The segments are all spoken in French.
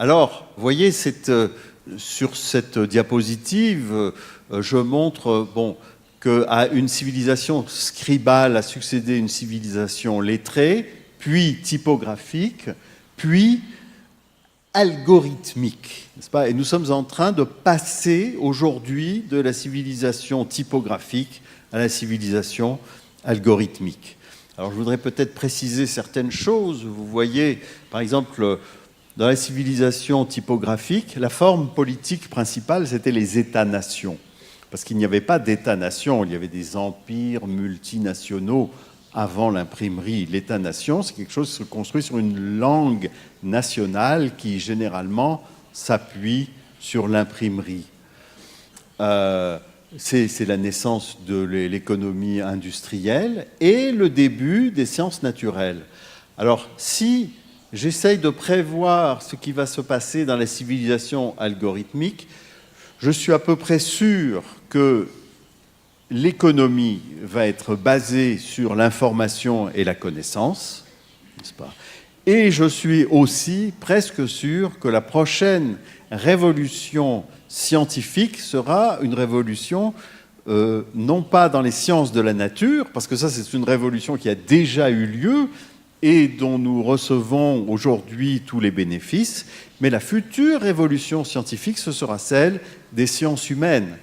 Alors, vous voyez, sur cette diapositive, je montre qu'à une civilisation scribale a succédé une civilisation lettrée, puis typographique, puis algorithmique, n'est-ce pas? Et nous sommes en train de passer aujourd'hui de la civilisation typographique à la civilisation algorithmique. Alors je voudrais peut-être préciser certaines choses. Vous voyez, par exemple, dans la civilisation typographique, la forme politique principale, c'était les États-nations. Parce qu'il n'y avait pas d'États-nations, il y avait des empires multinationaux avant l'imprimerie. L'État-nation, c'est quelque chose qui se construit sur une langue nationale qui, généralement, s'appuie sur l'imprimerie. C'est la naissance de l'économie industrielle et le début des sciences naturelles. Alors, si j'essaye de prévoir ce qui va se passer dans la civilisation algorithmique, je suis à peu près sûr que l'économie va être basée sur l'information et la connaissance, n'est-ce pas? Et je suis aussi presque sûr que la prochaine révolution scientifique sera une révolution non pas dans les sciences de la nature, parce que ça c'est une révolution qui a déjà eu lieu et dont nous recevons aujourd'hui tous les bénéfices, mais la future révolution scientifique, ce sera celle des sciences humaines,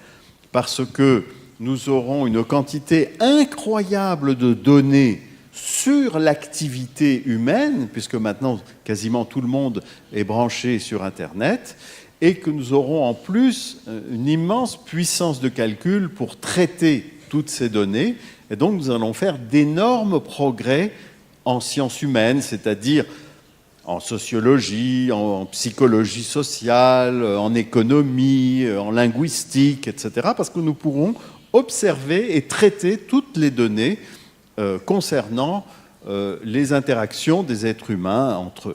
parce que nous aurons une quantité incroyable de données sur l'activité humaine, puisque maintenant quasiment tout le monde est branché sur Internet, et que nous aurons en plus une immense puissance de calcul pour traiter toutes ces données, et donc nous allons faire d'énormes progrès en sciences humaines, c'est-à-dire en sociologie, en psychologie sociale, en économie, en linguistique, etc., parce que nous pourrons observer et traiter toutes les données concernant les interactions des êtres humains entre